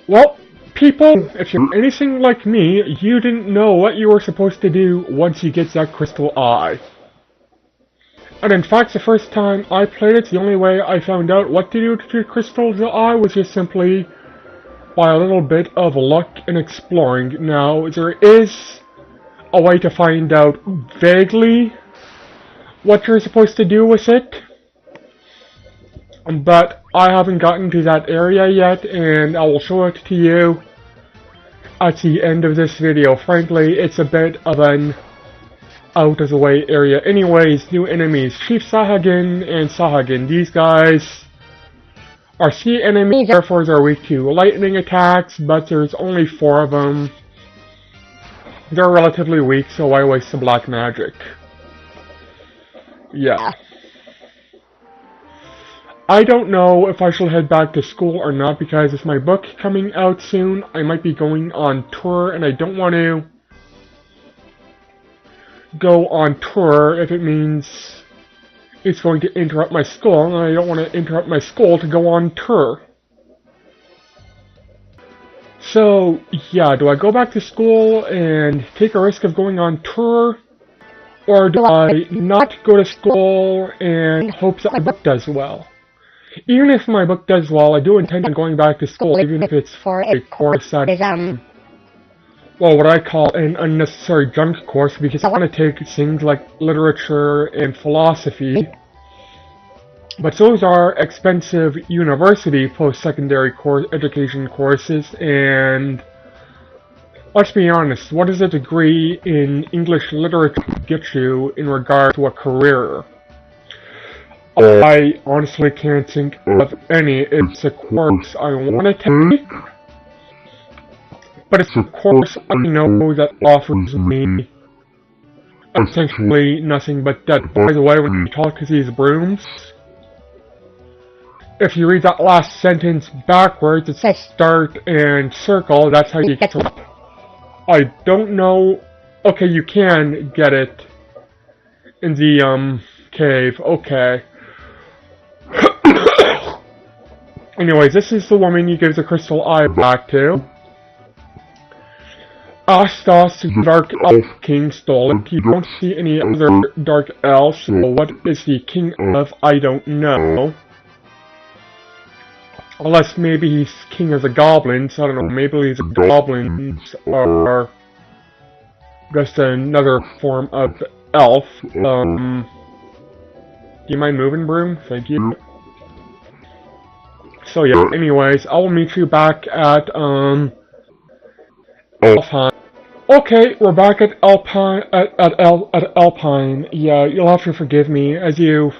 Well, people, if you're anything like me, you didn't know what you were supposed to do once you get that crystal eye. And in fact, the first time I played it, the only way I found out what to do to the crystal eye was just simply by a little bit of luck and exploring. Now, there is a way to find out vaguely what you're supposed to do with it, but I haven't gotten to that area yet, and I will show it to you at the end of this video. Frankly, it's a bit of an out of the way area. Anyways, new enemies, Chief Sahagin and Sahagin. These guys are sea enemies, therefore they're weak to lightning attacks, but there's only 4 of them. They're relatively weak, so why waste the black magic? Yeah. I don't know if I shall head back to school or not, because with my book coming out soon, I might be going on tour, and I don't want to go on tour if it means it's going to interrupt my school, and I don't want to interrupt my school to go on tour. So, yeah, do I go back to school and take a risk of going on tour? Or do I not go to school and hope that my book does well? Even if my book does well, I do intend on going back to school, even if it's for a course that is, well, what I call an unnecessary junk course, because I want to take things like literature and philosophy. But those are expensive university post-secondary education courses, and let's be honest, what does a degree in English literature get you in regard to a career? I honestly can't think of any. It's a course I want to take, but it's a course I know that offers me essentially nothing but debt. By the way, when you talk to these brooms, if you read that last sentence backwards, it says start and circle. That's how you get to it. I don't know. Okay, you can get it in the cave. Okay. Anyways, this is the woman you give the crystal eye back to. Astos, the Dark Elf King, stole it. You don't see any other Dark Elves, so what is he king of? I don't know. Unless maybe he's king of the goblins. I don't know, maybe the goblins are just another form of elf. Do you mind moving, Broom? Thank you. So yeah, anyways, I will meet you back at, Alpine. Okay, we're back at Alpine, at Alpine. Yeah, you'll have to forgive me, as you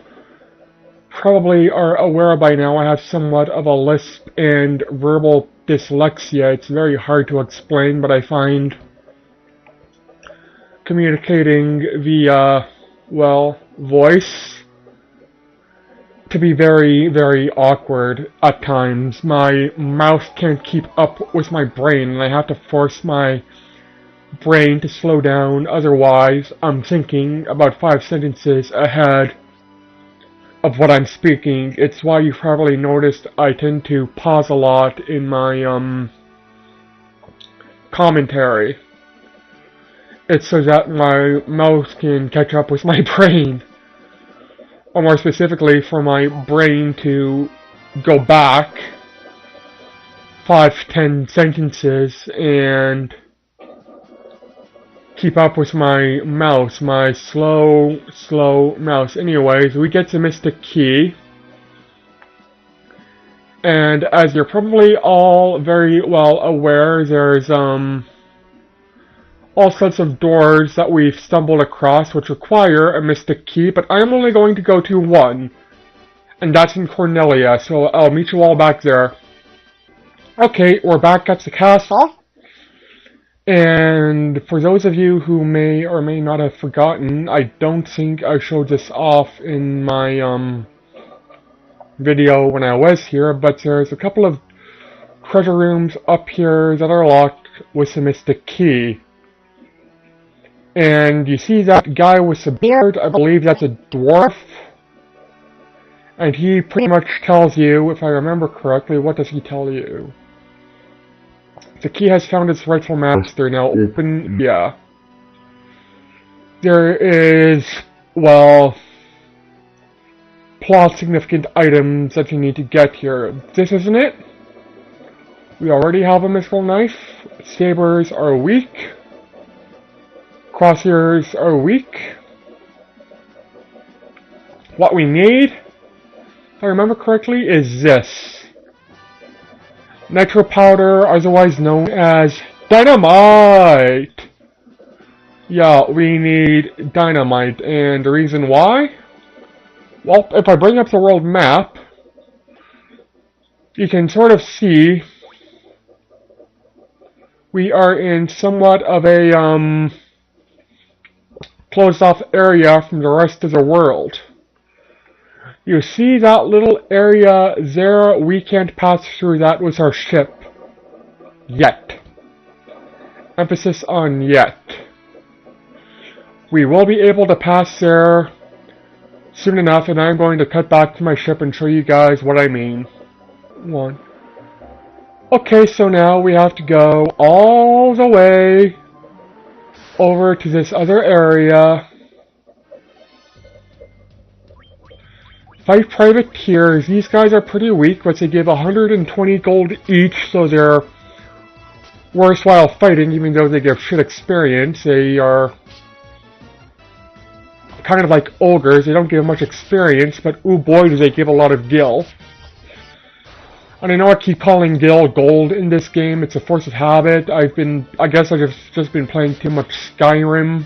probably are aware by now, I have somewhat of a lisp and verbal dyslexia. It's very hard to explain, but I find communicating via, well, voice to be very, very awkward at times. My mouth can't keep up with my brain, and I have to force my brain to slow down, otherwise I'm thinking about 5 sentences ahead of what I'm speaking. It's why you probably noticed I tend to pause a lot in my commentary. It's so that my mouth can catch up with my brain. Or more specifically, for my brain to go back 5-10 sentences and keep up with my mouse, my slow mouse. Anyways, we get the Mystic Key. And as you're probably all very well aware, there's all sorts of doors that we've stumbled across which require a Mystic Key, but I'm only going to go to one. And that's in Cornelia, so I'll meet you all back there. Okay, we're back at the castle. And for those of you who may or may not have forgotten, I don't think I showed this off in my video when I was here, but there's a couple of treasure rooms up here that are locked with the Mystic Key. And you see that guy with the beard, I believe that's a dwarf. And he pretty much tells you, if I remember correctly, what does he tell you? the key has found its rightful master. Now open, yeah. There is, well, plot significant items that you need to get here. This isn't it. We already have a mystical knife. Sabers are weak. Crosshairs are weak. What we need, if I remember correctly, is this. Nitro powder, otherwise known as dynamite! Yeah, we need dynamite, and the reason why? Well, if I bring up the world map, you can sort of see we are in somewhat of a, closed off area from the rest of the world. You see that little area there? We can't pass through that with our ship. Yet. Emphasis on yet. We will be able to pass there soon enough, and I'm going to cut back to my ship and show you guys what I mean. One. Okay, so now we have to go all the way over to this other area. Fight privateers. These guys are pretty weak, but they give 120 gold each, so they're worthwhile fighting, even though they give shit experience. They are kind of like ogres. They don't give much experience, but ooh boy do they give a lot of gil. And I know I keep calling gil gold in this game. It's a force of habit. I guess I've just been playing too much Skyrim.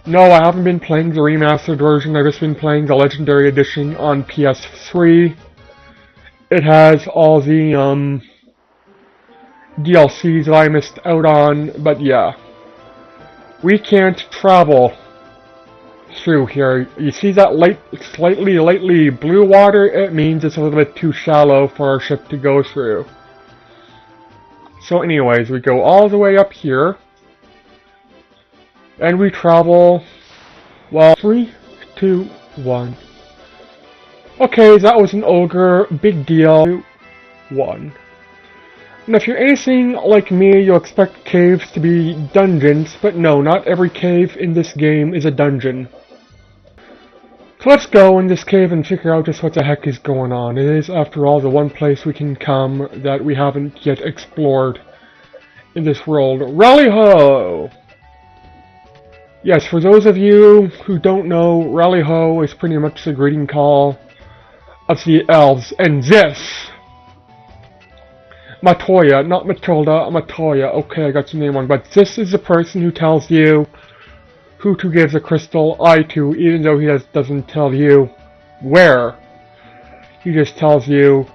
No, I haven't been playing the remastered version. I've just been playing the Legendary Edition on PS3. It has all the DLCs that I missed out on, but yeah. We can't travel through here. You see that lightly blue water? It means it's a little bit too shallow for our ship to go through. So anyways, we go all the way up here. And we travel, well, 3, 2, 1. Okay, that was an ogre. Big deal. 2, 1. And if you're anything like me, you'll expect caves to be dungeons, but no, not every cave in this game is a dungeon. So let's go in this cave and figure out just what the heck is going on. It is, after all, the one place we can come that we haven't yet explored in this world. Rally-ho! Yes, for those of you who don't know, Rally-ho is pretty much the greeting call of the elves, and this! Matoya, not Matilda, Matoya. Okay, I got your name wrong, but this is the person who tells you who to give the crystal eye to, even though he doesn't tell you where. He just tells you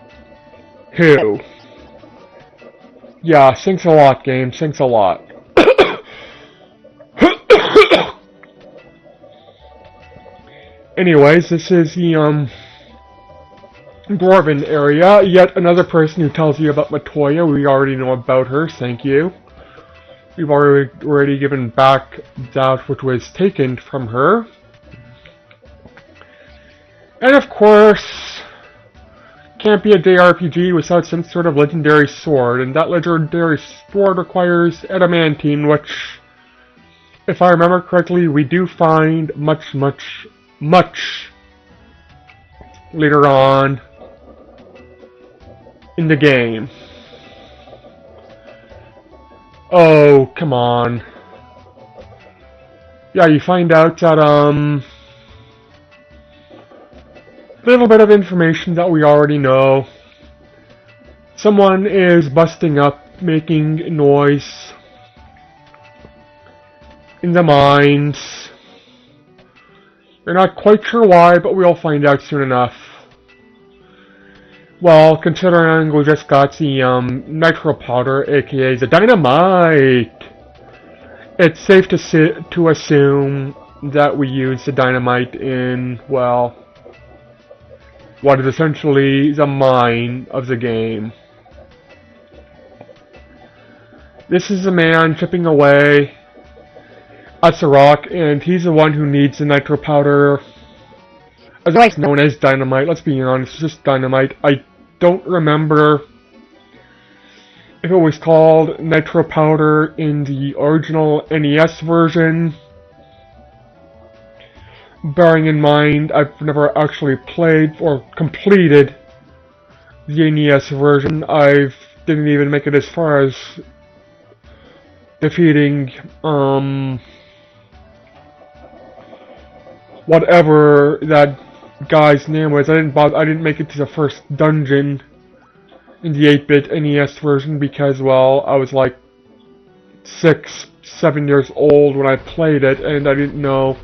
who. Yeah, thanks a lot, game. Thanks a lot. Anyways, this is the, Dwarven area. Yet another person who tells you about Matoya. We already know about her, thank you. We've already given back that which was taken from her. And of course, can't be a JRPG without some sort of legendary sword, and that legendary sword requires adamantine, which, if I remember correctly, we do find much later on in the game. Oh, come on. Yeah, you find out that, little bit of information that we already know. Someone is busting up, making noise in the mines. We're not quite sure why, but we'll find out soon enough. Well, considering we just got the nitro powder, aka the dynamite, it's safe to assume that we use the dynamite in, well, what is essentially the mine of the game. This is a man chipping away at the rock, and he's the one who needs the nitro powder, otherwise known as dynamite. Let's be honest, it's just dynamite. I don't remember if it was called Nitro Powder in the original NES version. Bearing in mind, I've never actually played or completed the NES version. I didn't even make it as far as defeating, whatever that guy's name was. I didn't make it to the first dungeon in the 8-bit NES version because, well, I was like 6, 7 years old when I played it, and I didn't know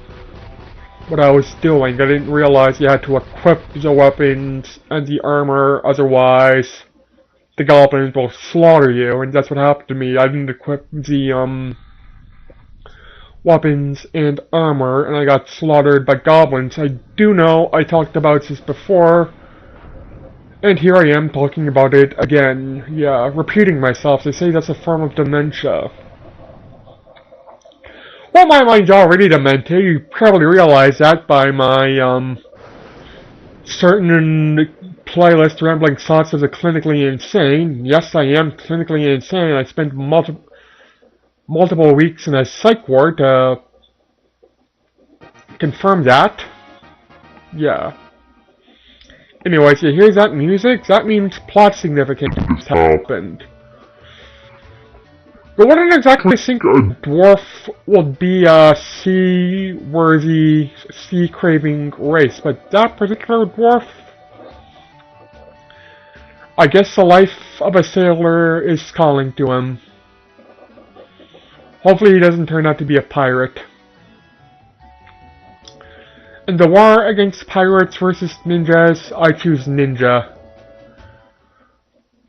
what I was doing. I didn't realize you had to equip the weapons and the armor, otherwise the goblins will slaughter you, and that's what happened to me. I didn't equip the weapons and armor, and I got slaughtered by goblins. I do know I talked about this before, and here I am talking about it again. Yeah, repeating myself. They say that's a form of dementia. Well, my mind's already demented. You probably realize that by my, certain playlist, Rambling Thoughts of the Clinically Insane. Yes, I am clinically insane. I spent multiple weeks in a psych ward to confirm that. Yeah. Anyways, you hear that music? That means plot significance has happened. But wouldn't exactly think a dwarf would be a sea-worthy, sea-craving race, but that particular dwarf, I guess the life of a sailor is calling to him. Hopefully he doesn't turn out to be a pirate. In the war against pirates versus ninjas, I choose ninja.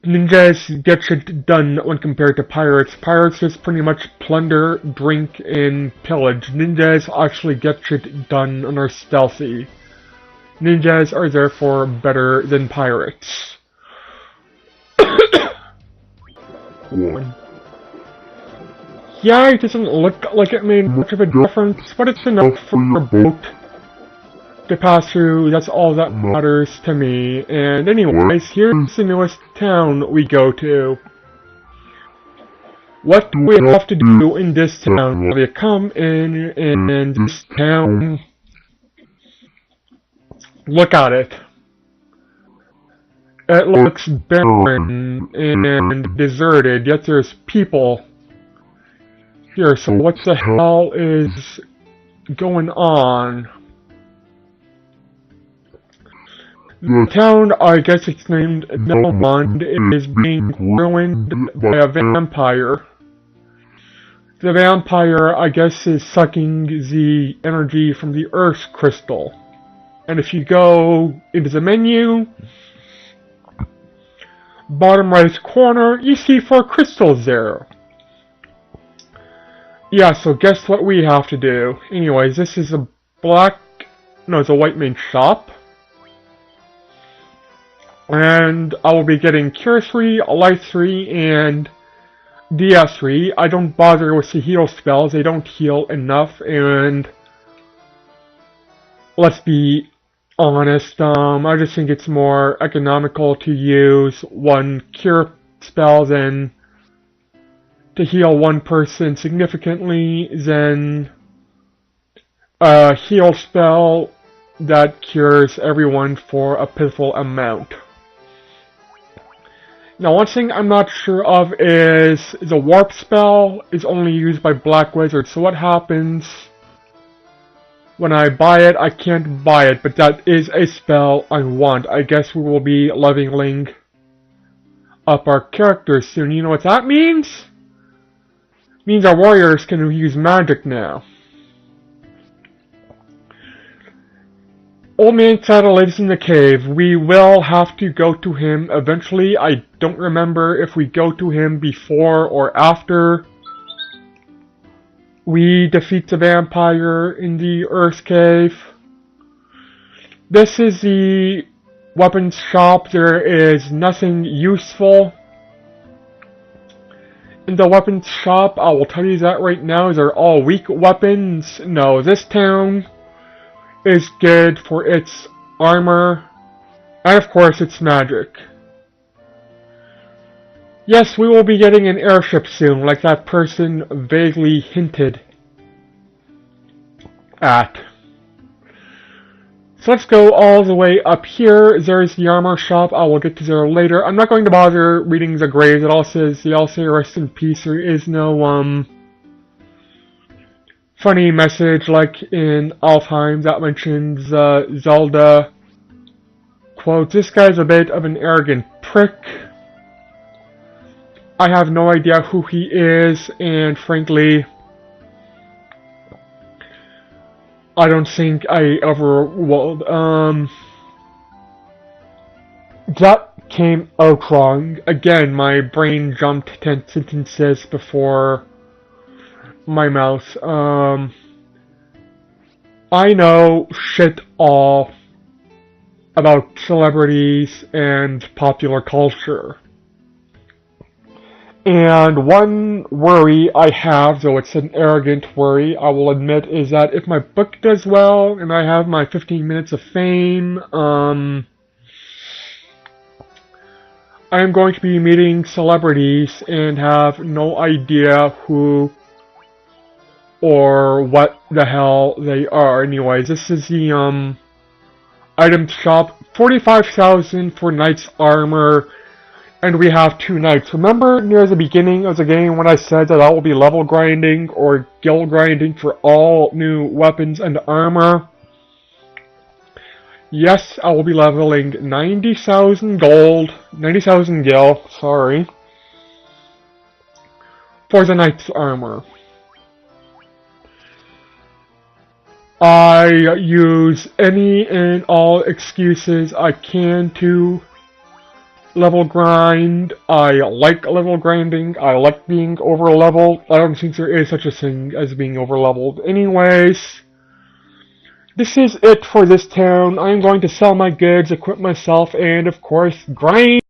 Ninjas get shit done when compared to pirates. Pirates just pretty much plunder, drink, and pillage. Ninjas actually get shit done and are stealthy. Ninjas are therefore better than pirates. Yeah, it doesn't look like it made much of a difference, but it's enough for your boat to pass through. That's all that matters to me. And anyways, here's the newest town we go to. What do we have to do in this town? Well, you come in this town. Look at it. It looks barren and deserted, yet there's people here. So what the hell is going on? The town, I guess it's named Nelmond, is being ruined by a vampire. The vampire, I guess, is sucking the energy from the Earth crystal. And if you go into the menu, bottom right corner, you see 4 crystals there. Yeah, so guess what we have to do. Anyways, this is a it's a white main shop. And I will be getting Cure 3, Life 3, and DS 3. I don't bother with the heal spells, they don't heal enough, and let's be honest, I just think it's more economical to use 1 cure spell than to heal 1 person significantly than a heal spell that cures everyone for a pitiful amount. Now, one thing I'm not sure of is the warp spell is only used by black wizards, so what happens when I buy it? I can't buy it, but that is a spell I want. I guess we will be leveling up our characters soon. You know what that means? It means our warriors can use magic now. Old Man Saddle lives in the cave. We will have to go to him eventually. I don't remember if we go to him before or after we defeat the vampire in the Earth Cave. This is the weapons shop. There is nothing useful in the weapons shop. I will tell you that right now. They're all weak weapons. No, this town is good for its armor, and of course its magic. Yes, we will be getting an airship soon, like that person vaguely hinted at. So let's go all the way up here. There's the armor shop. I will get to there later. I'm not going to bother reading the graves. It all says, they all say rest in peace. There is no, funny message like in Alfheim that mentions, Zelda. Quote, this guy's a bit of an arrogant prick. I have no idea who he is, and frankly, I don't think I ever will. That came out wrong. Again, my brain jumped 10 sentences before my mouth. I know shit all about celebrities and popular culture. And one worry I have, though it's an arrogant worry, I will admit, is that if my book does well and I have my 15 minutes of fame, I am going to be meeting celebrities and have no idea who or what the hell they are. Anyways, this is the item shop. 45,000 for knight's armor. And we have 2 knights. Remember near the beginning of the game when I said that I will be level grinding or guild grinding for all new weapons and armor? Yes, I will be leveling 90,000 gold, 90,000 gil, sorry, for the knight's armor. I use any and all excuses I can to level grind. I like level grinding. I like being over leveled. I don't think there is such a thing as being over leveled. Anyways, this is it for this town. I'm going to sell my goods, equip myself, and of course, grind.